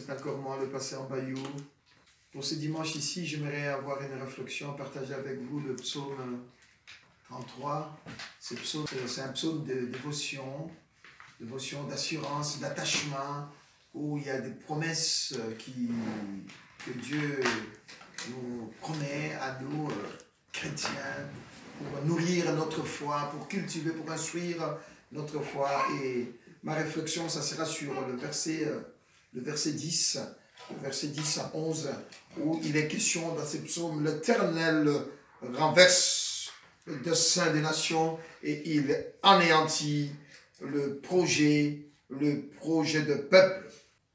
c'est encore moi, le pasteur Bayou. Pour ce dimanche ici, j'aimerais avoir une réflexion, partager avec vous le psaume 33. C'est un psaume de dévotion, d'assurance, d'attachement, où il y a des promesses que Dieu nous promet à nous, chrétiens, pour nourrir notre foi, pour cultiver, pour instruire notre foi. Et ma réflexion, ça sera sur le verset 10 à 11, où il est question dans ces psaumes: l'Éternel renverse le dessein des nations et il anéantit le projet de peuple.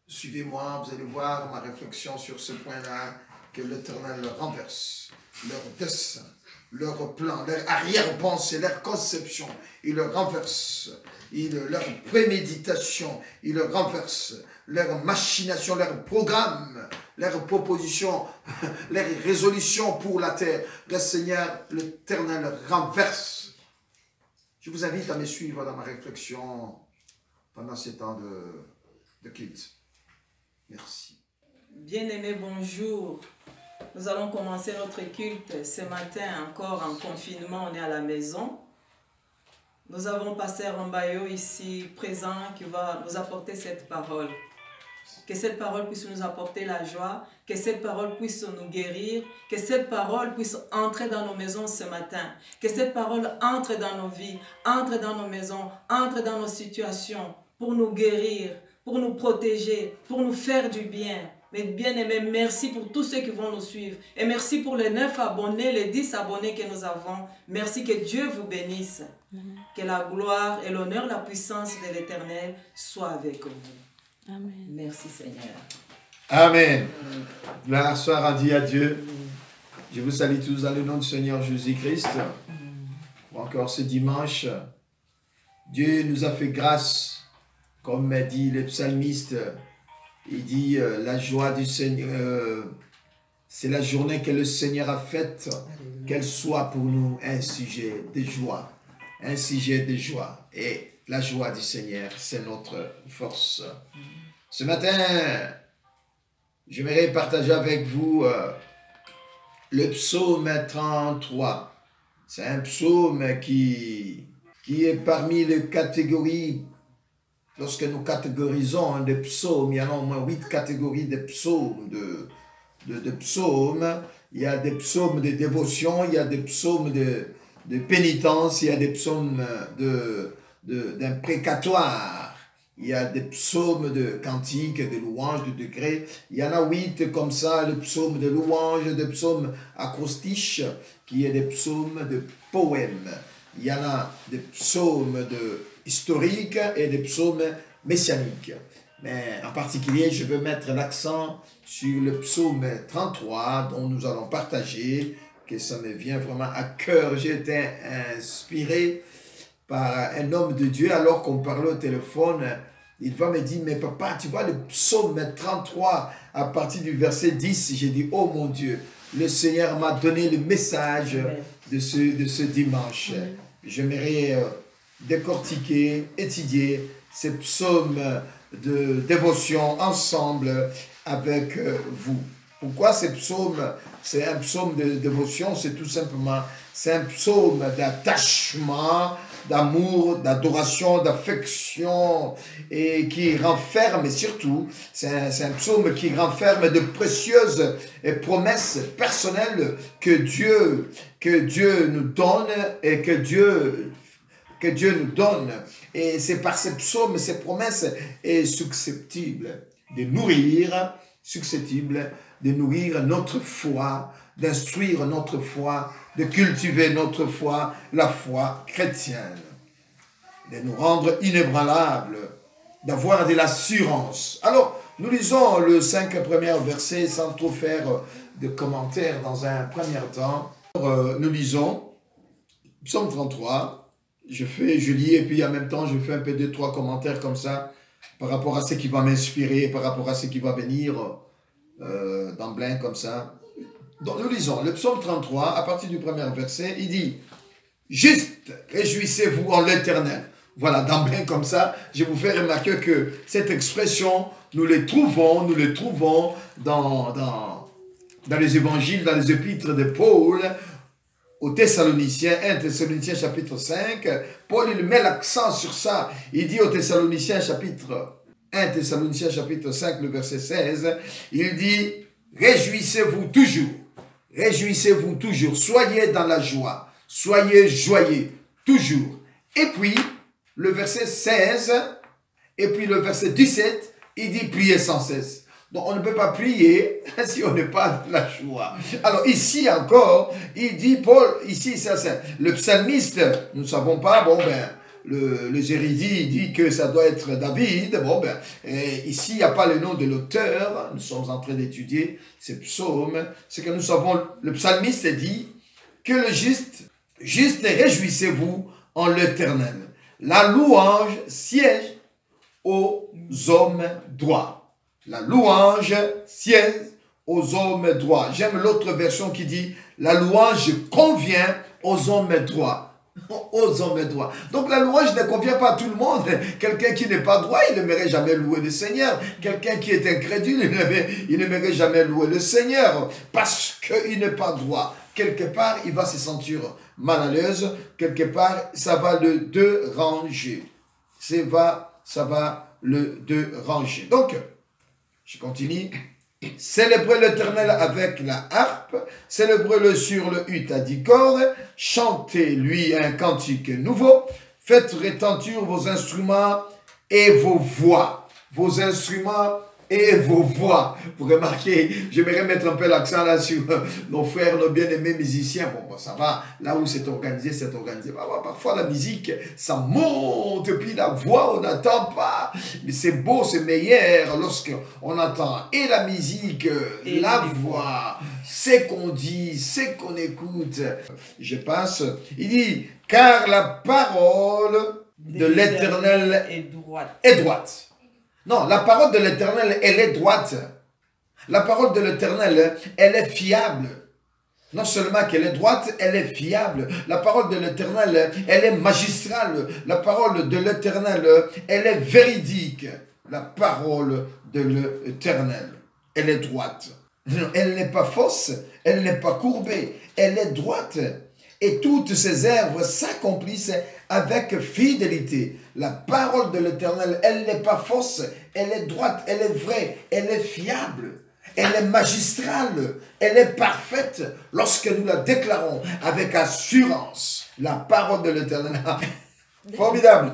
Suivez-moi, vous allez voir ma réflexion sur ce point-là, que l'Éternel renverse leur dessein, leur plan, leur arrière-pensée, leur conception. Il le renverse. Leur préméditation, il le renverse. Leur machination, leur programme, leur proposition, leur résolution pour la terre. Le Seigneur, l'Éternel renverse. Je vous invite à me suivre dans ma réflexion pendant ces temps de culte. Merci. Bien-aimés, bonjour. Nous allons commencer notre culte ce matin encore en confinement, on est à la maison. Nous avons pasteur Mbayo ici présent qui va nous apporter cette parole. Que cette parole puisse nous apporter la joie, que cette parole puisse nous guérir, que cette parole puisse entrer dans nos maisons ce matin, que cette parole entre dans nos vies, entre dans nos maisons, entre dans nos situations pour nous guérir, pour nous protéger, pour nous faire du bien. Mais bien-aimés, merci pour tous ceux qui vont nous suivre. Et merci pour les 9 abonnés, les 10 abonnés que nous avons. Merci, que Dieu vous bénisse. Que la gloire et l'honneur, la puissance de l'Éternel soient avec vous. Amen. Merci Seigneur. Amen. Gloire soit rendue à Dieu. Je vous salue tous dans le nom du Seigneur Jésus-Christ. Encore ce dimanche, Dieu nous a fait grâce, comme dit le psalmiste. Il dit la joie du Seigneur, c'est la journée que le Seigneur a faite, qu'elle soit pour nous un sujet de joie. Un sujet de joie. Et la joie du Seigneur, c'est notre force. Ce matin, j'aimerais partager avec vous le psaume 33. C'est un psaume qui est parmi les catégories. Lorsque nous catégorisons des psaumes, il y en a au moins 8 catégories de psaumes. De psaumes. Il y a des psaumes de dévotion, il y a des psaumes de pénitence, il y a des psaumes d'imprécatoire, il y a des psaumes de cantiques, de louanges, de degrés. Il y en a 8 comme ça, le psaume de louanges, des psaumes acoustiques, qui est des psaumes de poèmes. Il y en a des psaumes historiques et des psaumes messianiques. Mais en particulier, je veux mettre l'accent sur le psaume 33 dont nous allons partager, que ça me vient vraiment à cœur. J'ai été inspiré par un homme de Dieu alors qu'on parlait au téléphone. Il va me dire: mais papa, tu vois le psaume 33 à partir du verset 10. J'ai dit: oh mon Dieu, le Seigneur m'a donné le message de ce dimanche. J'aimerais décortiquer, étudier ces psaumes de dévotion ensemble avec vous. Pourquoi ces psaumes? C'est un psaume de dévotion, c'est tout simplement, c'est un psaume d'attachement, d'amour, d'adoration, d'affection, et qui renferme, et surtout, c'est un psaume qui renferme de précieuses promesses personnelles que Dieu nous donne et que Dieu nous donne. Et c'est par ces psaumes, ces promesses est susceptible de nourrir notre foi, d'instruire notre foi, de cultiver notre foi, la foi chrétienne, de nous rendre inébranlables, d'avoir de l'assurance. Alors, nous lisons le 5 premiers versets sans trop faire de commentaires dans un premier temps. Nous lisons Psaume 33. Je lis et puis en même temps je fais un peu 2-3 commentaires comme ça par rapport à ce qui va m'inspirer, par rapport à ce qui va venir d'emblée comme ça. Donc nous lisons le psaume 33 à partir du premier verset. Il dit: juste réjouissez-vous en l'Éternel. Voilà, d'emblée comme ça, je vous fais remarquer que cette expression nous les trouvons dans les évangiles, dans les épîtres de Paul, aux Thessaloniciens, 1 Thessaloniciens chapitre 5, Paul il met l'accent sur ça. Il dit aux Thessaloniciens chapitre 1 Thessaloniciens chapitre 5, le verset 16, il dit « Réjouissez-vous toujours, soyez dans la joie, soyez joyeux, toujours. » Et puis, le verset 16, et puis le verset 17, il dit « Priez sans cesse ». Donc, on ne peut pas prier si on n'est pas dans la joie. Alors, ici encore, il dit, Paul, ici, ça, c'est le psalmiste, nous ne savons pas, bon, ben, les érudits dit que ça doit être David, bon, ben, ici, il n'y a pas le nom de l'auteur, nous sommes en train d'étudier ces psaumes, c'est que nous savons, le psalmiste dit que le juste réjouissez-vous en l'Éternel. La louange siège aux hommes droits. La louange siège aux hommes droits. J'aime l'autre version qui dit « La louange convient aux hommes droits ». Aux hommes droits. Donc la louange ne convient pas à tout le monde. Quelqu'un qui n'est pas droit, il n'aimerait jamais louer le Seigneur. Quelqu'un qui est incrédule, il n'aimerait jamais louer le Seigneur parce qu'il n'est pas droit. Quelque part, il va se sentir mal à l'aise. Quelque part, ça va le déranger. Ça va le déranger. Donc, je continue. Célébrez l'Éternel avec la harpe, célébrez-le sur le ut à 10 cordes, chantez-lui un cantique nouveau, faites retentir vos instruments et vos voix. Vos instruments et vos voix. Vous remarquez, j'aimerais mettre un peu l'accent là sur nos frères, nos bien-aimés musiciens. Bon, ça va, là où c'est organisé, c'est organisé. Parfois, la musique, ça monte, puis la voix, on n'entend pas. Mais c'est beau, c'est meilleur lorsqu'on entend et la musique, et la voix, c'est qu'on dit, c'est qu'on écoute. Je passe, il dit, car la parole de l'Éternel est droite. Non, la parole de l'Éternel, elle est droite. La parole de l'Éternel, elle est fiable. Non seulement qu'elle est droite, elle est fiable. La parole de l'Éternel, elle est magistrale. La parole de l'Éternel, elle est véridique. La parole de l'Éternel, elle est droite. Elle n'est pas fausse, elle n'est pas courbée, elle est droite. Et toutes ses œuvres s'accomplissent avec fidélité. La parole de l'Éternel, elle n'est pas fausse, elle est droite, elle est vraie, elle est fiable, elle est magistrale, elle est parfaite lorsque nous la déclarons avec assurance. La parole de l'Éternel. Formidable.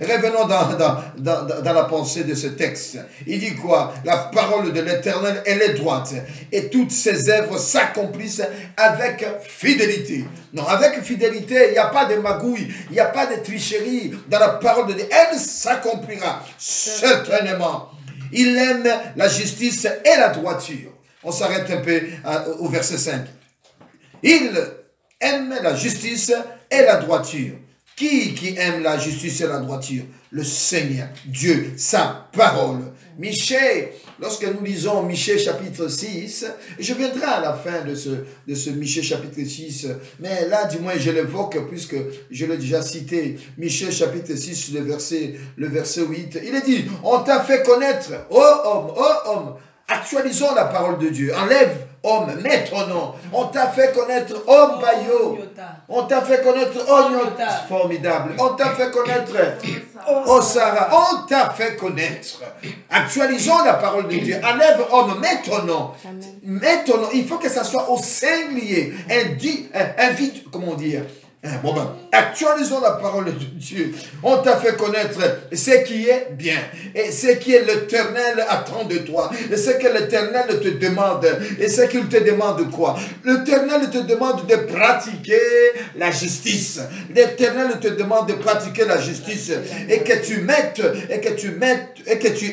Revenons dans la pensée de ce texte. Il dit quoi? La parole de l'Éternel, elle est droite. Et toutes ses œuvres s'accomplissent avec fidélité. Non, avec fidélité, il n'y a pas de magouille, il n'y a pas de tricherie dans la parole de Dieu. Elle s'accomplira certainement. Il aime la justice et la droiture. On s'arrête un peu au verset 5. Il aime la justice et la droiture. Qui aime la justice et la droiture? Le Seigneur, Dieu, sa parole. Michée, lorsque nous lisons Michée chapitre 6, je viendrai à la fin de ce Michée chapitre 6, mais là du moins je l'évoque puisque je l'ai déjà cité. Michée chapitre 6, le verset 8, il est dit, on t'a fait connaître, ô homme, actualisons la parole de Dieu, enlève homme, mets ton nom. On t'a fait connaître, oh Bayo. On t'a fait connaître, oh Nyota. Formidable. On t'a fait connaître, oh Sarah. On t'a fait connaître. Actualisons la parole de Dieu. Enlève homme, mets ton nom. Mets ton nom. Il faut que ça soit au singulier. Invite, comment dire? Bon ben, actualisons la parole de Dieu. On t'a fait connaître ce qui est bien et ce qui est l'Éternel attend de toi et ce que l'Éternel te demande. Et ce qu'il te demande quoi? L'Éternel te demande de pratiquer la justice. L'Éternel te demande de pratiquer la justice et que tu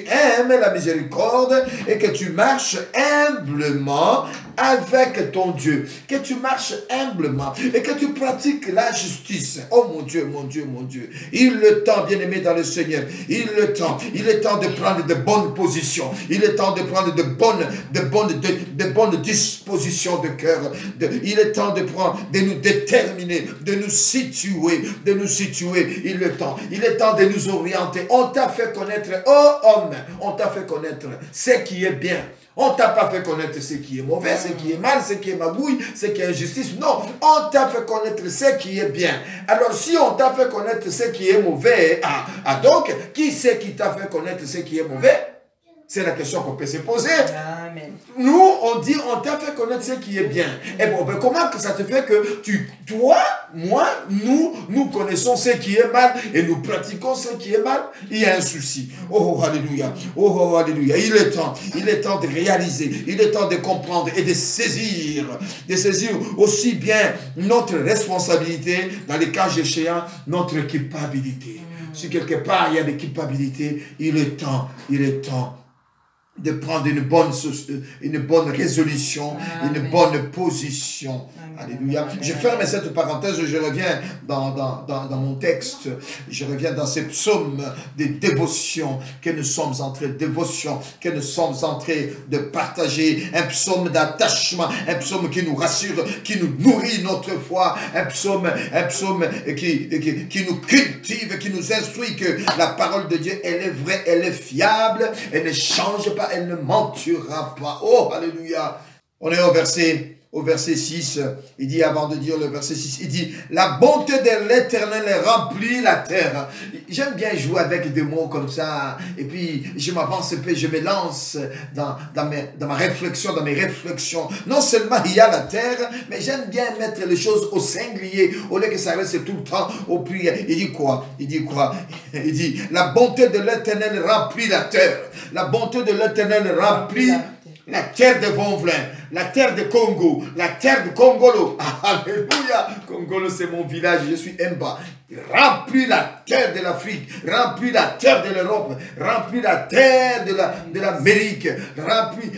aimes la miséricorde et que tu marches humblement avec ton Dieu. Que tu marches humblement et que tu pratiques la justice. Oh mon Dieu, mon Dieu, mon Dieu. Il est temps, bien-aimé dans le Seigneur. Il est temps de prendre de bonnes positions. Il est temps de prendre de bonnes dispositions de cœur. Il est temps de nous déterminer, de nous situer. Il est temps de nous orienter. On t'a fait connaître, oh Oh homme, on t'a fait connaître ce qui est bien. On t'a pas fait connaître ce qui est mauvais, ce qui est mal, ce qui est magouille, ce qui est injustice. Non, on t'a fait connaître ce qui est bien. Alors si on t'a fait connaître ce qui est mauvais, donc, qui c'est qui t'a fait connaître ce qui est mauvais? C'est la question qu'on peut se poser. Amen. Nous, on dit, on t'a fait connaître ce qui est bien. Et bon, ben, comment que ça te fait que toi, moi, nous connaissons ce qui est mal et nous pratiquons ce qui est mal? Il y a un souci. Oh, alléluia. Oh, alléluia. Il est temps de réaliser, il est temps de comprendre et de saisir aussi bien notre responsabilité, dans les cas échéants, notre culpabilité. Si quelque part il y a des culpabilités, il est temps de prendre une bonne résolution, Amen. Une bonne position. Amen. Alléluia. Amen. Je ferme cette parenthèse, je reviens dans mon texte, je reviens dans ces psaumes de dévotion que nous sommes en train de partager, un psaume d'attachement, un psaume qui nous rassure, qui nous nourrit notre foi, un psaume qui nous cultive, qui nous instruit que la parole de Dieu, elle est vraie, elle est fiable, elle ne change pas, elle ne mentira pas. Oh, alléluia. On est au verset 6. Il dit, avant de dire le verset 6, il dit, la bonté de l'Éternel remplit la terre. J'aime bien jouer avec des mots comme ça. Et puis, je m'avance un peu, je me lance dans ma réflexion, dans mes réflexions. Non seulement il y a la terre, mais j'aime bien mettre les choses au singulier, au lieu que ça reste tout le temps au pluriel. Il dit quoi? Il dit, la bonté de l'Éternel remplit la terre. La bonté de l'Éternel remplit la terre de Vonvelin, la terre de Congo, la terre de Congolo. Alléluia. Congolo, c'est mon village, je suis Mba. Remplis la terre de l'Afrique, remplis la terre de l'Europe, remplis la terre de l'Amérique, remplis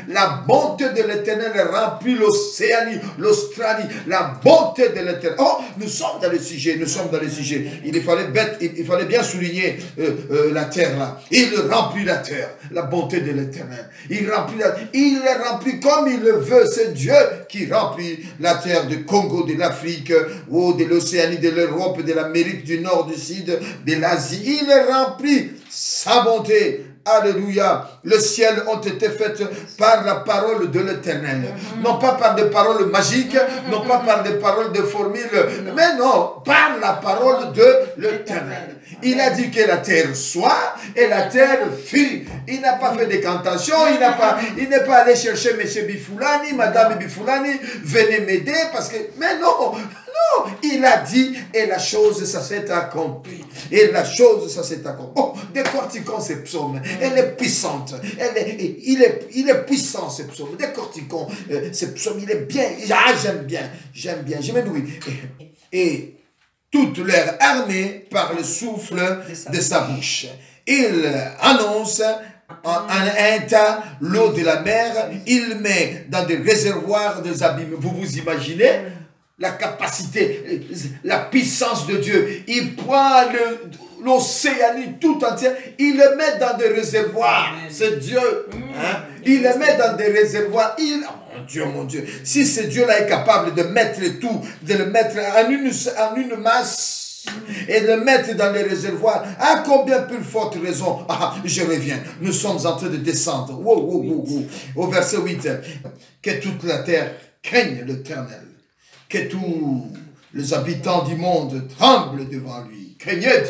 la bonté de l'Éternel, remplis l'Océanie, l'Australie, la bonté de l'Éternel. Oh, nous sommes dans le sujet, Il fallait bien souligner la terre là. Il remplit la terre, la bonté de l'Éternel. Il est rempli comme il le veut. C'est Dieu qui remplit la terre du Congo, de l'Afrique, ou de l'Océanie, de l'Europe, de l'Amérique du Nord, du Sud, de l'Asie. Il est rempli sa bonté. Alléluia. Les ciels ont été faits par la parole de l'Éternel. Non pas par des paroles magiques, non pas par des paroles de formules, mais non, par la parole de l'Éternel. Il a dit que la terre soit et la terre fut. Il n'a pas fait de cantation, il n'est pas allé chercher M. Bifoulani, Madame Bifoulani, venez m'aider parce que, mais non, il a dit et la chose, ça s'est accompli. Et la chose, ça s'est accompli. Oh, décortiquons ces psaumes. Elle est puissante. Il est puissant, ces psaumes. Décortiquons ces psaumes. Il est bien. J'aime bien. Je m'énouis. Et toute leur armée par le souffle de sa bouche. Il annonce en un tas l'eau de la mer. Il met dans des réservoirs des abîmes. Vous vous imaginez la capacité, la puissance de Dieu. Il prend l'Océanie tout entière, il le met dans des réservoirs. C'est Dieu. Hein? Il le met dans des réservoirs. Mon Dieu. Si ce Dieu-là est capable de mettre tout, de le mettre en une masse et de le mettre dans les réservoirs, à combien plus forte raison? Je reviens. Nous sommes en train de descendre. Au verset 8. Que toute la terre craigne l'Éternel. Que tous les habitants du monde tremblent devant lui. Craignez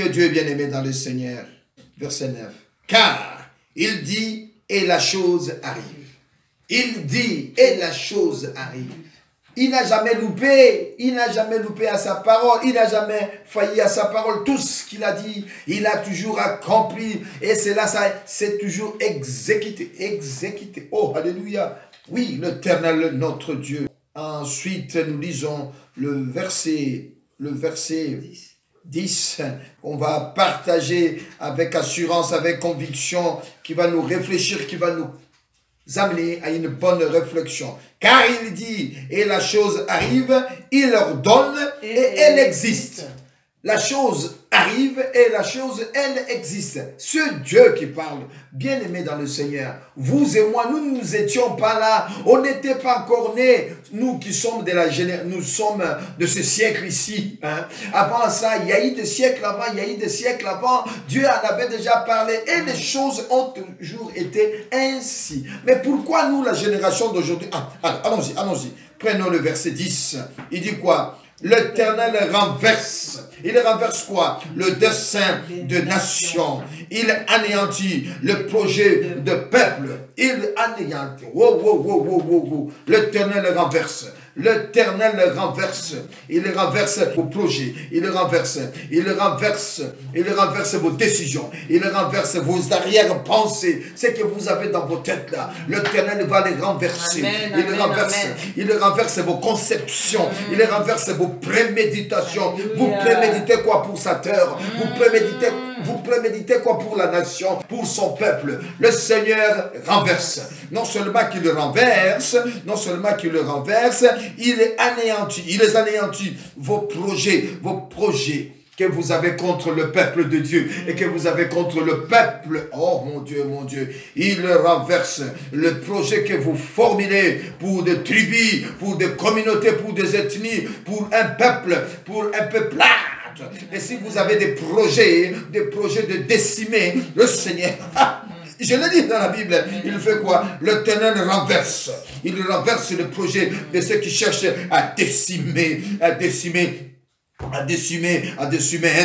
Dieu bien-aimé dans le Seigneur. Verset 9. Car il dit et la chose arrive. Il dit et la chose arrive. Il n'a jamais loupé à sa parole, il n'a jamais failli à sa parole. Tout ce qu'il a dit, il a toujours accompli. Et cela, c'est toujours exécuté. Oh, alléluia. Oui, l'Éternel, notre Dieu. Ensuite, nous lisons le verset 10, on va partager avec assurance, avec conviction, qui va nous réfléchir, qui va nous amener à une bonne réflexion. Car il dit, et la chose arrive, il ordonne et elle existe. La chose arrive. arrive et la chose, elle existe. Ce Dieu qui parle, bien aimé dans le Seigneur, vous et moi, nous n'étions pas là, on n'était pas encore nés, nous qui sommes nous sommes de ce siècle ici. Hein. Avant ça, il y a eu des siècles avant, il y a eu des siècles avant, Dieu en avait déjà parlé et les choses ont toujours été ainsi. Mais pourquoi nous, la génération d'aujourd'hui... allons-y. Prenons le verset 10. Il dit quoi? L'Éternel renverse. Il renverse quoi? Le dessein de nation. Il anéantit le projet de peuple. Il anéantit. L'Éternel renverse. L'Éternel renverse. Il renverse vos projets. Il renverse vos décisions. Il renverse vos arrière-pensées. Ce que vous avez dans vos têtes là. L'Éternel va les renverser. Il renverse vos conceptions. Il renverse vos préméditations. Vous préméditez quoi pour sa terre? Vous préméditez quoi pour la nation, pour son peuple? Le Seigneur renverse. Non seulement qu'il le renverse, il les anéantit, vos projets que vous avez contre le peuple de Dieu et que vous avez contre le peuple. Oh mon Dieu, il renverse le projet que vous formulez pour des tribus, pour des communautés, pour des ethnies, pour un peuple, pour un peuplade. Et si vous avez des projets de décimer le Seigneur, je l'ai dit dans la Bible, il fait quoi? L'Éternel renverse. Il renverse le projet de ceux qui cherchent à décimer un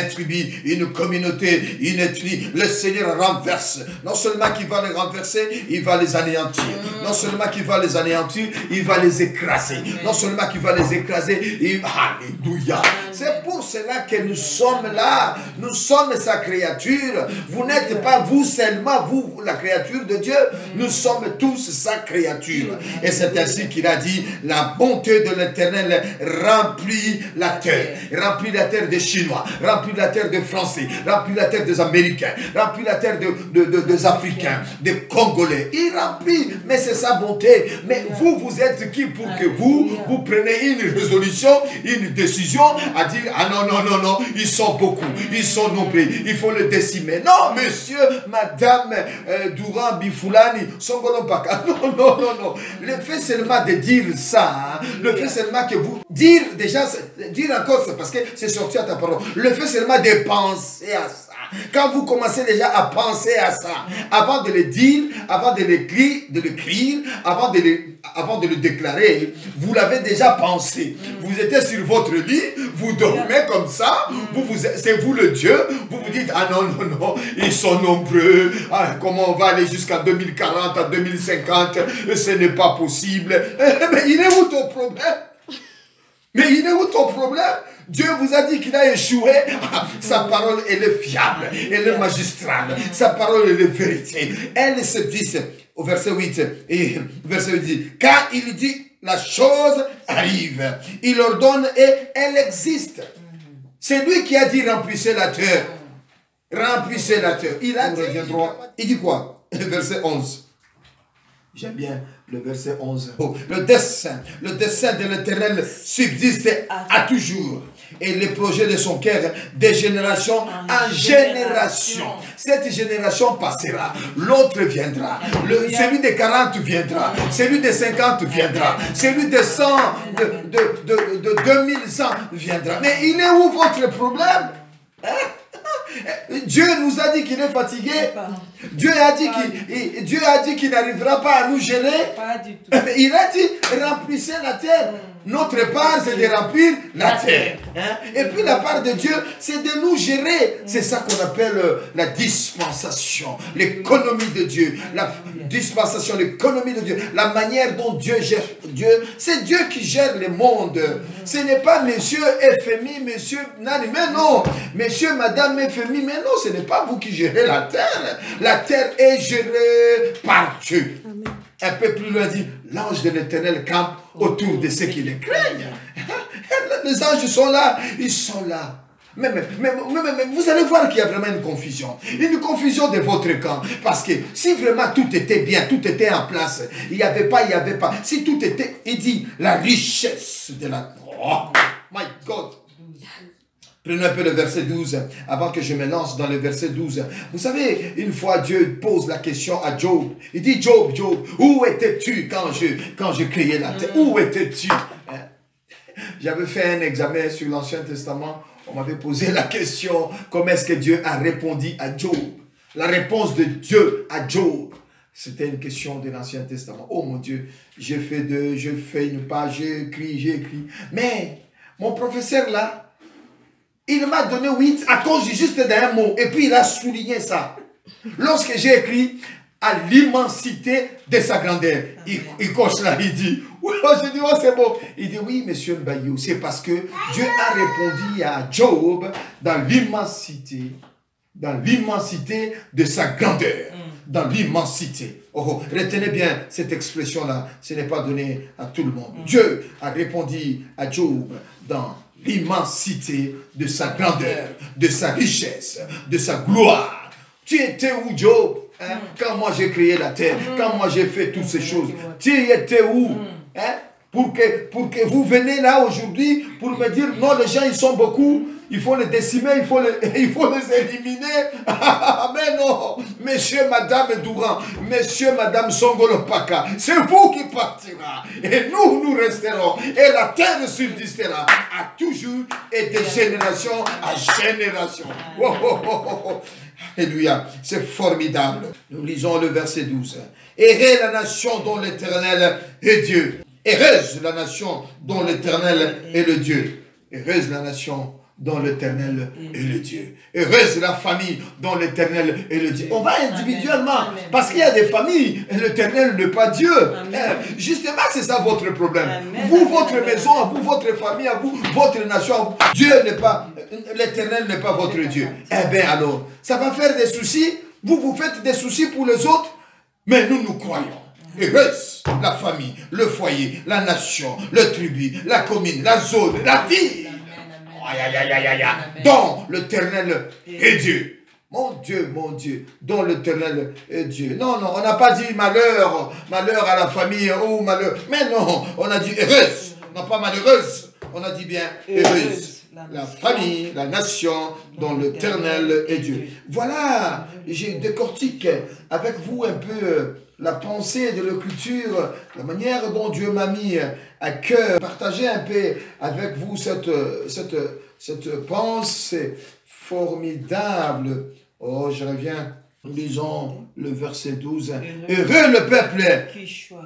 tribu, une communauté, une ethnie. Le Seigneur renverse. Non seulement qu'il va les renverser, il va les anéantir. Non seulement qu'il va les anéantir, il va les écraser. Non seulement qu'il va les écraser, alléluia. C'est pour cela que nous sommes là. Nous sommes sa créature. Vous n'êtes pas vous seulement, vous, la créature de Dieu. Nous sommes tous sa créature. Et c'est ainsi qu'il a dit, la bonté de l'Éternel remplit la terre. Remplit la terre des Chinois, remplit la terre des Français, remplit la terre des Américains, remplit la terre des Africains, des Congolais. Il remplit, mais c'est sa bonté. Mais vous êtes qui pour que vous preniez une résolution, une décision à dire, ah non, ils sont beaucoup, ils sont nombreux, il faut le décimer. Non, monsieur, madame, Douran, Bifoulani, Songolo Baka. Non. Le fait seulement de dire ça, le fait seulement que vous... Dire encore, c'est parce que c'est sorti à ta parole. Le fait seulement de penser à ça. Quand vous commencez déjà à penser à ça, avant de le dire, avant de l'écrire, avant de le déclarer, vous l'avez déjà pensé. Vous étiez sur votre lit, vous dormez comme ça, c'est vous le Dieu, vous vous dites, ah non, ils sont nombreux, comment on va aller jusqu'à 2040, à 2050, ce n'est pas possible. Mais il est où ton problème? Dieu vous a dit qu'il a échoué. Sa parole, elle est fiable, elle est magistrale. Sa parole, elle est vérité. Elle se dit, au verset 8, et verset 8 dit, car il dit, la chose arrive. Il ordonne et elle existe. C'est lui qui a dit, remplissez la terre. Remplissez la terre. Il a dit, il dit quoi? Verset 11. J'aime bien le verset 11. Le dessein de l'Éternel subsiste à toujours. Et les projets de son cœur, de génération en génération. Cette génération passera. L'autre viendra. Celui de 40 viendra. Celui de 50 viendra. Celui de 100, de 2100 viendra. Mais il est où votre problème? Dieu nous a dit qu'il est fatigué. Dieu a dit qu'il n'arrivera pas à nous gérer. Pas du tout. Il a dit, remplissez la terre. Notre part, c'est de remplir la terre. Et puis la part de Dieu, c'est de nous gérer. C'est ça qu'on appelle la dispensation, l'économie de Dieu. La dispensation, l'économie de Dieu. La manière dont Dieu gère Dieu. C'est Dieu qui gère le monde. Ce n'est pas monsieur FMI, monsieur Nani. Mais non, monsieur, madame FMI. Mais non, ce n'est pas vous qui gérez la terre. La terre est gérée par Dieu. Amen. Un peu plus loin dit, l'ange de l'Éternel campe autour de ceux qui les craignent. Les anges sont là, ils sont là. Mais vous allez voir qu'il y a vraiment une confusion de votre camp. Parce que si vraiment tout était bien, tout était en place, il n'y avait pas. Si tout était, il dit, la richesse de la... Oh, my God. Prenez un peu le verset 12, avant que je me lance dans le verset 12. Vous savez, une fois Dieu pose la question à Job. Il dit, Job, Job, où étais-tu quand je créais la terre? Où étais-tu? J'avais fait un examen sur l'Ancien Testament. On m'avait posé la question, comment est-ce que Dieu a répondu à Job? La réponse de Dieu à Job. C'était une question de l'Ancien Testament. Oh mon Dieu, j'ai fait une page, j'ai écrit. Mais mon professeur là, il m'a donné 8 à cause juste d'un mot. Et puis il a souligné ça. Lorsque j'ai écrit à l'immensité de sa grandeur, il coche là, il dit, oui, je dis, oh c'est bon. Il dit, oui, monsieur Mbayou, c'est parce que Dieu a répondu à Job dans l'immensité de sa grandeur. Dans l'immensité. Oh, retenez bien cette expression-là, ce n'est pas donné à tout le monde. Dieu a répondu à Job dans l'immensité de sa grandeur, de sa richesse, de sa gloire. Tu étais où, Job, hein? Quand moi j'ai créé la terre, quand moi j'ai fait toutes ces choses, tu étais où, hein? Pour que vous venez là aujourd'hui pour me dire, non, les gens ils sont beaucoup, il faut les décimer, il faut les éliminer. Mais non, monsieur, madame Douran, monsieur, madame Songolopaka, c'est vous qui partira. Et nous resterons. Et la terre subsistera à toujours et de génération à génération. Oh, oh, oh, oh. Alléluia, c'est formidable. Nous lisons le verset 12. Errez la nation dont l'Éternel est Dieu. Heureuse la nation dont l'Éternel est le Dieu. Heureuse la nation dont l'Éternel est le Dieu. Heureuse la famille dont l'Éternel est le Dieu. On va individuellement, parce qu'il y a des familles, l'Éternel n'est pas Dieu. Justement, c'est ça votre problème. Vous, votre maison, à vous, votre famille, à vous, votre nation, à vous, Dieu n'est pas, l'Éternel n'est pas votre Dieu. Eh bien alors, ça va faire des soucis. Vous faites des soucis pour les autres, mais nous croyons. Heureuse la famille, le foyer, la nation, le tribu, la commune, la zone, la ville. Dont l'Éternel est Dieu. Mon Dieu, dont l'Éternel est Dieu. Non, on n'a pas dit malheur à la famille ou malheur. Mais non, on a dit heureuse, non pas malheureuse. On a dit bien heureuse. La famille, la nation, dont l'Éternel est Dieu. Voilà, j'ai décortique avec vous un peu la pensée de l'écriture, la manière dont Dieu m'a mis à cœur, partager un peu avec vous cette pensée formidable. Oh, je reviens, nous lisons le verset 12. Heureux le peuple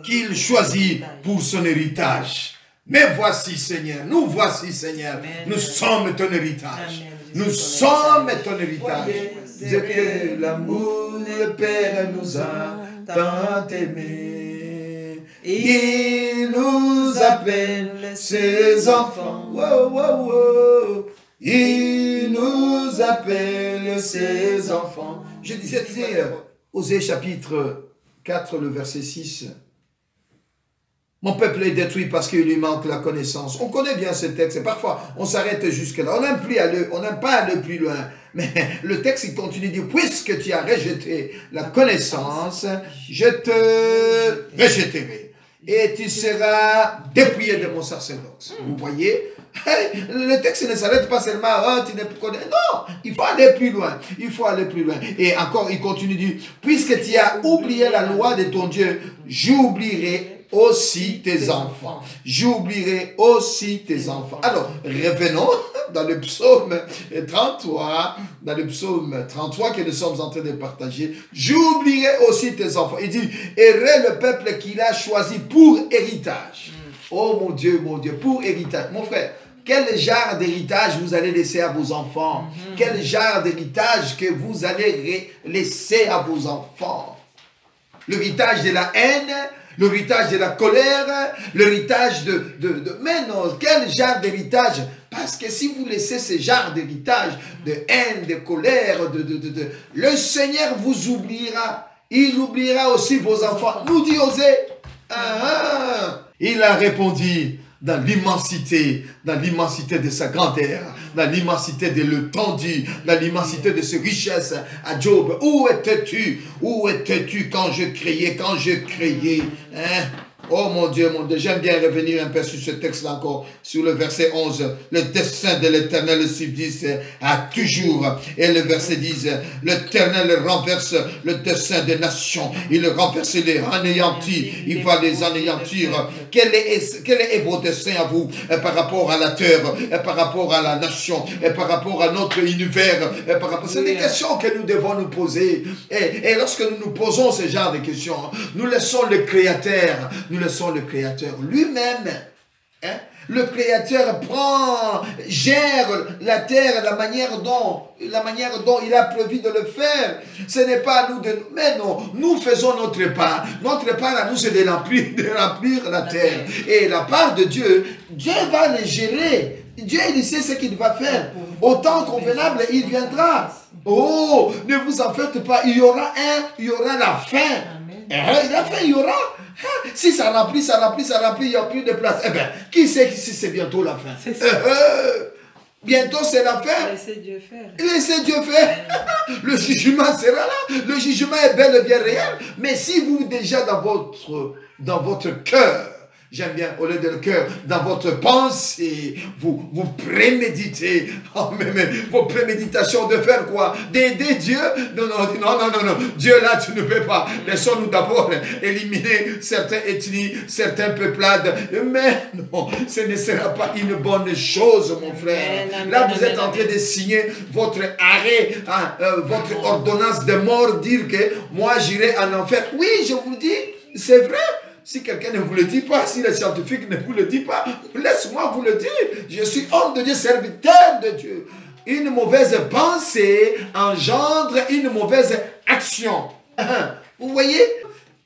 qu'il choisit pour son héritage. Mais voici, Seigneur, nous voici, Seigneur, nous sommes ton héritage. Nous sommes ton héritage. C'est que l'amour, le Père nous a tant aimés. Il nous appelle ses enfants. Wow, wow, wow. Il nous appelle ses enfants. Je disais, Osée chapitre 4, le verset 6. Mon peuple est détruit parce qu'il lui manque la connaissance. On connaît bien ce texte et parfois on s'arrête jusque là. On n'aime pas aller plus loin. Mais le texte il continue de dire, puisque tu as rejeté la connaissance, je te rejetterai. Et tu seras dépouillé de mon sacerdoce. Vous voyez, le texte ne s'arrête pas seulement, oh, tu ne connais. Non, il faut aller plus loin. Il faut aller plus loin. Et encore, il continue de dire, puisque tu as oublié la loi de ton Dieu, j'oublierai aussi tes enfants. J'oublierai aussi tes enfants. Alors, revenons dans le psaume 33, que nous sommes en train de partager. J'oublierai aussi tes enfants. Il dit, heureux le peuple qu'il a choisi pour héritage. Oh mon Dieu, pour héritage. Mon frère, quel genre d'héritage vous allez laisser à vos enfants? Quel genre d'héritage que vous allez laisser à vos enfants? L'héritage de la haine, l'héritage de la colère, l'héritage Mais non, quel genre d'héritage? Parce que si vous laissez ce genre d'héritage, de haine, de colère, le Seigneur vous oubliera. Il oubliera aussi vos enfants. Nous dit Osée. Il a répondu dans l'immensité de sa grandeur, dans l'immensité de l'étendue, dans l'immensité de ses richesses à Job. Où étais-tu quand je créais, hein? Oh mon Dieu, j'aime bien revenir un peu sur ce texte-là encore, sur le verset 11. Le dessein de l'Éternel subsiste à toujours. Et le verset 10, l'Éternel renverse le dessein des nations. Il renverse les anéantis. Il va les anéantir. Quel est votre dessein à vous par rapport à la terre, par rapport à la nation, par rapport à notre univers, par rapport... C'est des questions que nous devons nous poser. Et lorsque nous nous posons ce genre de questions, nous laissons le Créateur, lui-même. Le Créateur gère la terre, la manière dont il a prévu de le faire. Ce n'est pas à nous de... Mais non, nous faisons notre part. Notre part à nous, c'est de remplir la terre. Et la part de Dieu, Dieu va le gérer. Dieu, il sait ce qu'il va faire. Au temps convenable, il viendra. Oh, ne vous en faites pas. Il y aura la fin. La fin, il y aura. Si ça remplit, il n'y a plus de place. Eh bien, qui sait si c'est bientôt la fin? Bientôt c'est la fin. Laissez Dieu faire. Laissez Dieu faire. Le jugement sera là. Le jugement est bel et bien réel. Mais si vous déjà dans votre cœur, j'aime bien, au lieu de le cœur, dans votre pensée, vous préméditez, vos préméditations de faire quoi? D'aider Dieu? Non. Dieu là, tu ne peux pas. Laissons-nous d'abord éliminer certaines ethnies, certaines peuplades. Mais non, ce ne sera pas une bonne chose, mon frère. Là, vous êtes en train de signer votre arrêt, votre ordonnance de mort, dire que moi, j'irai en enfer. Oui, je vous le dis, c'est vrai. Si quelqu'un ne vous le dit pas, si les scientifiques ne vous le disent pas, laisse-moi vous le dire. Je suis homme de Dieu, serviteur de Dieu. Une mauvaise pensée engendre une mauvaise action. Vous voyez?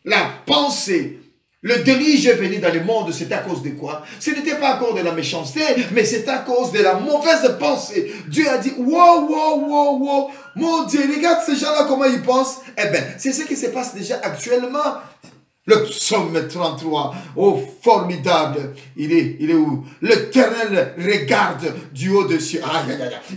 La pensée, le déluge est venu dans le monde, c'est à cause de quoi? Ce n'était pas à cause de la méchanceté, mais c'est à cause de la mauvaise pensée. Dieu a dit, wow, mon Dieu, regarde ces gens-là, comment ils pensent. Eh bien, c'est ce qui se passe déjà actuellement. Le psaume 33, oh formidable, il est où? L'Éternel regarde du haut des cieux.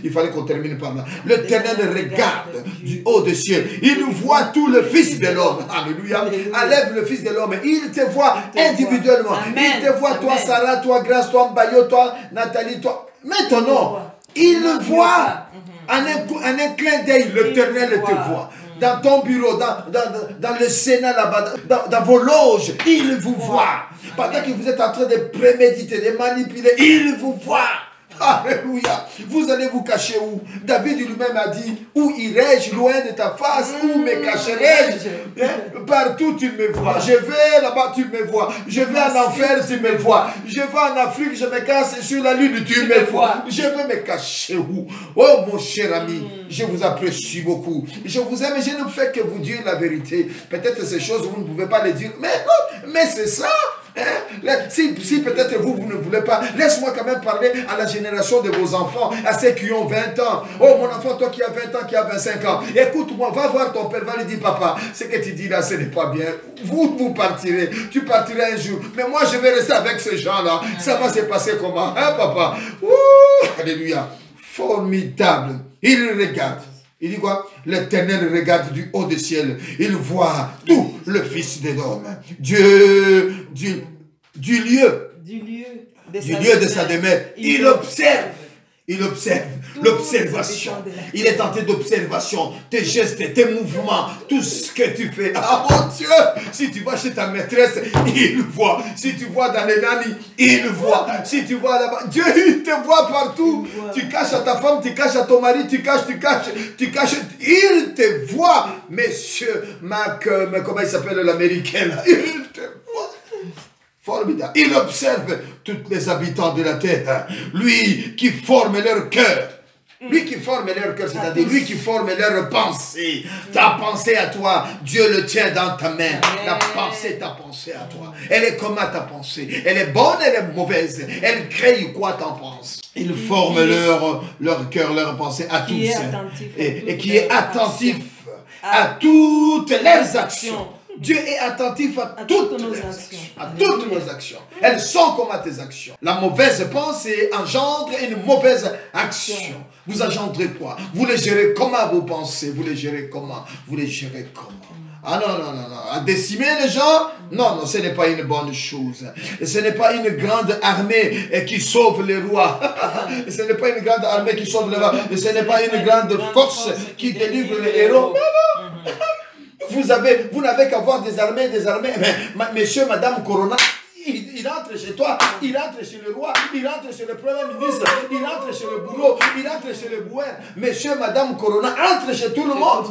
Il fallait qu'on termine par là. L'Éternel regarde du haut des cieux. Il voit tout le Fils de l'homme. Alléluia. Enlève le Fils de l'homme. Il te voit individuellement. Il te voit, toi Sarah, toi Grâce, toi Mbayo, toi Nathalie, toi. Mets ton nom. Il le voit. En un clin d'œil, l'Éternel te voit. Dans ton bureau, dans le Sénat là-bas, dans vos loges, il vous voit. Pendant que vous êtes en train de préméditer, de manipuler, il vous voit. Alléluia. Vous allez vous cacher où? David lui-même a dit, où irai-je loin de ta face? Où me cacherai-je? Partout tu me vois. Je vais là-bas, tu me vois. Je vais en enfer, tu me vois. Je vais en Afrique, je me casse sur la lune, tu me vois. Je vais me cacher où? Oh mon cher ami, je vous apprécie beaucoup. Je vous aime et je ne fais que vous dire la vérité. Peut-être ces choses, vous ne pouvez pas les dire. Mais non, mais c'est ça. Si peut-être vous ne voulez pas, laisse-moi quand même parler à la génération de vos enfants, à ceux qui ont 20 ans. Oh mon enfant, toi qui as 20 ans, qui as 25 ans, écoute-moi, va voir ton père, va lui dire, papa, ce que tu dis là, ce n'est pas bien. Vous partirez, tu partiras un jour. Mais moi, je vais rester avec ces gens-là. Ça va se passer comment, hein, papa? Ouh, alléluia. Formidable. Il regarde. Il dit quoi? L'Éternel regarde du haut des ciels. Il voit tout le Fils de l'homme. Dieu, du lieu de sa demeure, il observe. Il observe l'observation. Il est tenté d'observation. Tes gestes, tes mouvements, tout ce que tu fais. Ah mon Dieu! Si tu vas chez ta maîtresse, il voit. Si tu vois dans les nannies, il voit. Si tu vois là-bas, Dieu, il te voit partout. Tu caches à ta femme, tu caches à ton mari, tu caches. Il te voit. Monsieur comment il s'appelle l'américain là? Il te voit. Formidable. Il observe tous les habitants de la terre. Lui qui forme leur cœur. Lui qui forme leur cœur, c'est-à-dire lui qui forme leur pensée. Ta pensée à toi, Dieu le tient dans ta main. Ta pensée à toi. Elle est comment ta pensée? Elle est bonne, elle est mauvaise. Elle crée quoi t'en penses? Il forme leur cœur, leur pensée à tous. Et qui est attentif à toutes leurs actions. Dieu est attentif à toutes nos actions. À toutes nos actions. Elles sont comme à tes actions. La mauvaise pensée engendre une mauvaise action. Vous engendrez quoi? Vous les gérez comment vos pensées? Vous les gérez comment? Vous les gérez comment? Ah non, non, non, non. À décimer les gens, non, non, ce n'est pas une bonne chose. Ce n'est pas une grande armée qui sauve les rois. Ce n'est pas une grande armée qui sauve les rois. Ce n'est pas une grande force qui délivre les héros. Non, non. Vous n'avez qu'à voir des armées. Mais, monsieur, madame Corona, il entre chez toi, il entre chez le roi, il entre chez le premier ministre, il entre chez le bourreau, il entre chez le boueur. Monsieur, madame Corona, entre chez tout le monde.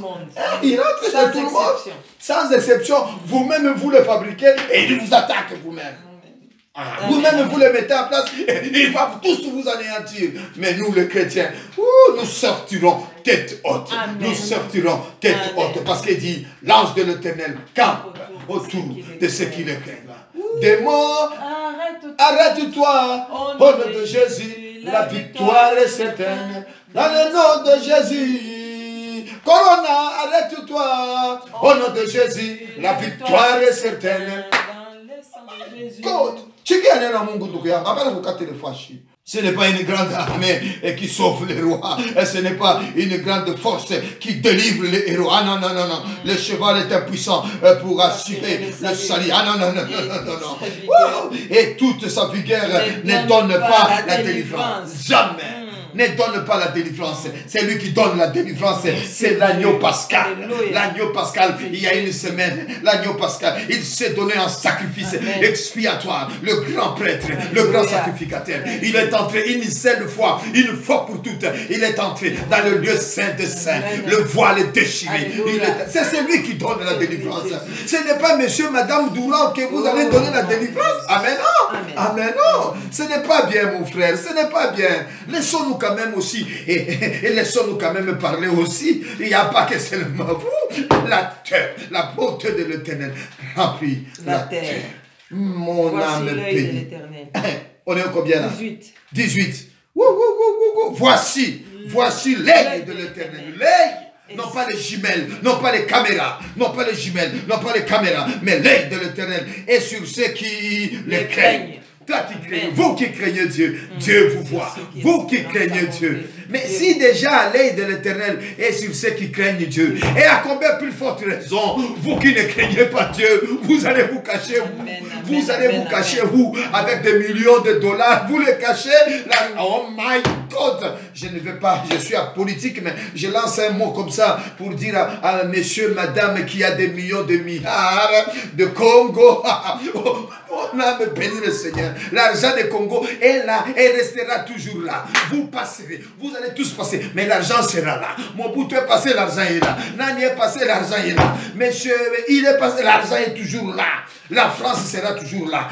Il entre chez tout le monde. Sans exception, vous-même vous le fabriquez et il vous attaque vous-même. Vous-même vous le mettez en place, il va tous vous anéantir. Mais nous les chrétiens, nous sortirons tête haute. Amen. Nous sortirons tête haute. Parce qu'il dit, l'ange de l'Éternel campe autour de ceux qui le craignent. Démon, arrête-toi. Au nom de Jésus, la victoire est certaine. Dans le nom de Jésus. Corona, arrête-toi. Au nom de Jésus, la victoire est certaine. Ce n'est pas une grande armée qui sauve les rois. Ce n'est pas une grande force qui délivre les héros. Ah non, non, non, non. Le cheval est impuissant pour assurer le salut. Ah non, non, non, non, non, non. Et toute sa vigueur ne donne pas la délivrance. Jamais. Ne donne pas la délivrance. C'est lui qui donne la délivrance. C'est l'agneau pascal. L'agneau pascal, il y a une semaine, l'agneau pascal, il s'est donné en sacrifice expiatoire. Le grand prêtre, le grand sacrificateur. Il est entré une seule fois, une fois pour toutes. Il est entré dans le lieu saint de saints. Le voile est déchiré. C'est celui qui donne la délivrance. Ce n'est pas monsieur, madame Durand que vous allez donner la délivrance. Amen, non. Amen, non. Ce n'est pas bien, mon frère. Ce n'est pas bien. Laissons-nous quand même aussi, et laissons-nous quand même parler aussi. Il n'y a pas que seulement vous. La terre, la beauté de l'Éternel remplit la terre. Mon âme bénie. On est au combien là? 18. Voici l'aigle de l'Éternel. L'aigle. Non pas les jumelles, non pas les caméras, non pas les jumelles, non pas les caméras, mais l'aigle de l'Éternel est sur ceux qui les craignent. Toi qui craignez, vous qui craignez Dieu, Dieu vous voit. Vous qui craignez Dieu. Mais si déjà l'œil de l'Éternel est sur ceux qui craignent Dieu, et à combien plus forte raison, vous qui ne craignez pas Dieu, vous allez vous cacher où? Vous allez vous cacher où? Avec des millions de dollars, vous les cachez là. Oh my God! Je ne vais pas, je suis apolitique, mais je lance un mot comme ça pour dire à monsieur, madame qui a des millions de milliards de Congo. On a béni le Seigneur. L'argent de Congo est là et restera toujours là. Vous passerez, vous allez tous passer, mais l'argent sera là. Mobutu est passé, l'argent est là. Nani est passé, l'argent est là. Monsieur, il est passé, l'argent est toujours là. La France sera toujours là.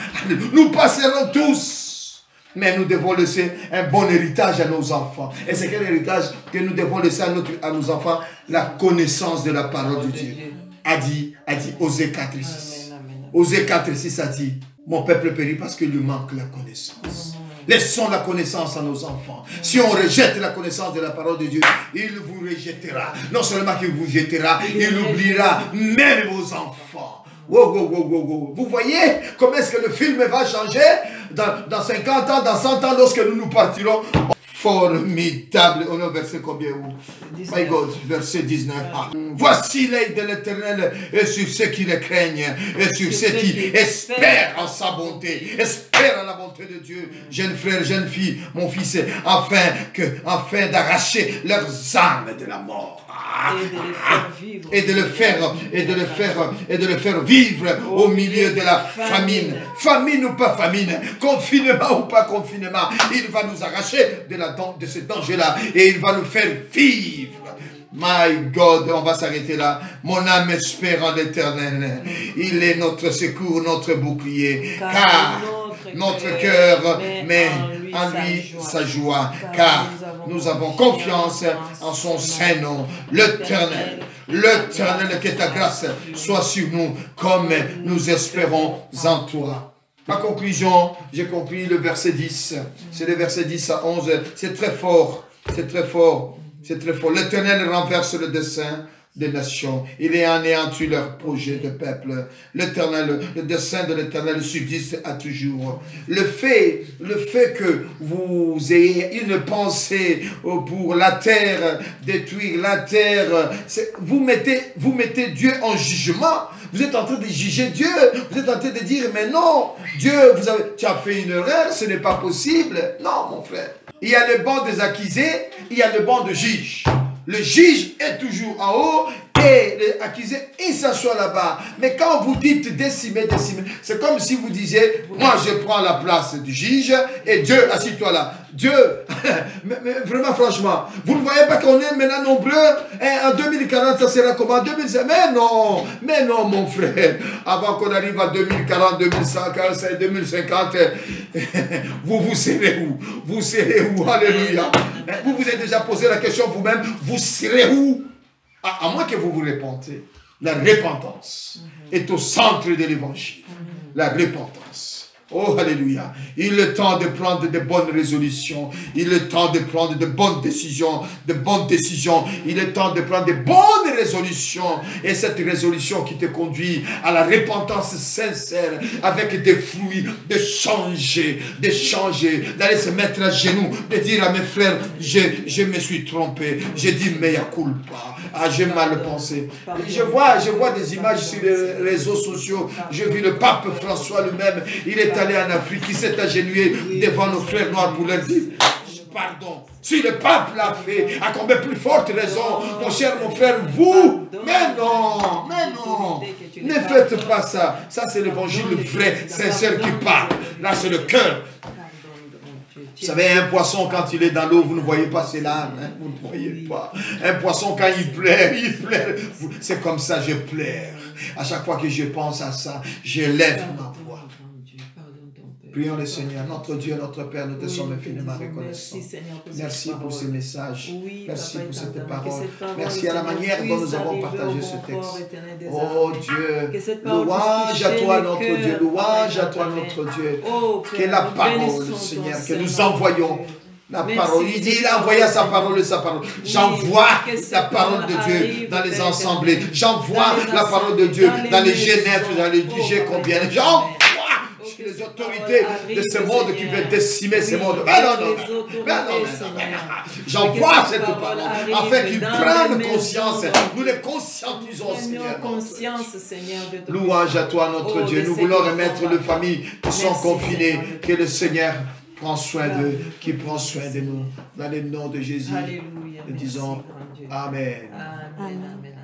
Nous passerons tous. Mais nous devons laisser un bon héritage à nos enfants. Et c'est quel héritage que nous devons laisser à nos enfants? La connaissance de la parole de Dieu. A dit Osée 4:6. Osée 4:6 a dit, mon peuple périt parce qu'il lui manque la connaissance. Laissons la connaissance à nos enfants. Si on rejette la connaissance de la parole de Dieu, il vous rejettera. Non seulement qu'il vous jettera, il oubliera même vos enfants. Vous voyez comment est-ce que le film va changer dans 50 ans, dans 100 ans, lorsque nous partirons. Formidable. On est au verset combien? My God, verset 19. Voici l'œil de l'Éternel et sur ceux qui le craignent et sur ceux qui espèrent en sa bonté, espèrent en la bonté de Dieu. Jeune frère, jeune fille, mon fils, afin d'arracher leurs âmes de la mort. Et de le faire vivre au milieu de la famine. Famine ou pas famine, confinement ou pas confinement, il va nous arracher de ce danger-là et il va nous faire vivre. My God, on va s'arrêter là. Mon âme espère en l'Éternel. Il est notre secours, notre bouclier. Car notre cœur met en lui sa joie. Car nous avons confiance en son saint nom. L'Éternel, que ta grâce soit sur nous comme nous espérons en toi. Ma conclusion, j'ai compris le verset 10. C'est le verset 10 à 11. C'est très fort. C'est très fort. C'est très fort. L'Éternel renverse le dessein des nations. Il est anéanti leur projet de peuple. L'Éternel, le dessein de l'Éternel subsiste à toujours. Le fait que vous ayez une pensée pour la terre, détruire la terre, vous mettez Dieu en jugement. Vous êtes en train de juger Dieu. Vous êtes en train de dire, mais non, Dieu, tu as fait une erreur, ce n'est pas possible. Non, mon frère. Il y a le banc des accusés, il y a le banc de juge. Le juge est toujours en haut et l'accusé, il s'assoit là-bas. Mais quand vous dites décimer, c'est comme si vous disiez, moi je prends la place du juge et Dieu, assis-toi là. Dieu, mais vraiment franchement, vous ne voyez pas qu'on est maintenant nombreux? En 2040, ça sera comment? 2050? Mais non mon frère. Avant qu'on arrive à 2040, 2145, 2050, vous serez où? Vous serez où? Alléluia. Vous vous êtes déjà posé la question vous-même, vous serez où? À moins que vous vous repentez. La repentance est au centre de l'évangile. La repentance. Oh, alléluia. Il est temps de prendre de bonnes résolutions. Il est temps de prendre de bonnes décisions. Il est temps de prendre de bonnes résolutions. Et cette résolution qui te conduit à la repentance sincère, avec des fruits, de changer, d'aller se mettre à genoux, de dire à mes frères, je me suis trompé. J'ai dit, mea culpa. Ah, j'ai mal pensé. Je vois des images sur les réseaux sociaux. J'ai vu le pape François lui-même. Il est allé en Afrique, il s'est agenouillé devant nos frères noirs pour leur dire pardon. Si le pape l'a fait, à combien plus forte raison, mon cher, mon frère, vous, mais non, ne faites pas ça. Ça, c'est l'évangile vrai, sincère qui parle. Là, c'est le cœur. Vous savez, un poisson, quand il est dans l'eau, vous ne voyez pas ses larmes. Hein? Vous ne voyez pas. Un poisson, quand il pleure. C'est comme ça, je pleure. À chaque fois que je pense à ça, je lève ma voix. Prions le Seigneur, notre Dieu, notre Père, nous te sommes infiniment reconnaissants. Merci pour ces messages. Merci pour cette parole. Merci à la manière dont nous avons partagé ce texte. Oh Dieu, louange à toi notre Dieu, louange à toi notre Dieu. Que la parole, Seigneur, que nous envoyons. La parole, il dit, il a envoyé sa parole. J'envoie la parole de Dieu dans les assemblées. J'envoie la parole de Dieu dans les Genèves, dans les G combien. J'envoie les autorités de ce monde qui veulent décimer ce monde. Mais non. J'envoie cette parole afin qu'ils prennent conscience. Nous les conscientisons, Seigneur. Louange à toi, notre Dieu. Nous voulons remettre les familles qui sont confinées. Que le Seigneur prend soin d'eux, qui prend soin de nous. Dans le nom de Jésus, nous disons Amen. Amen.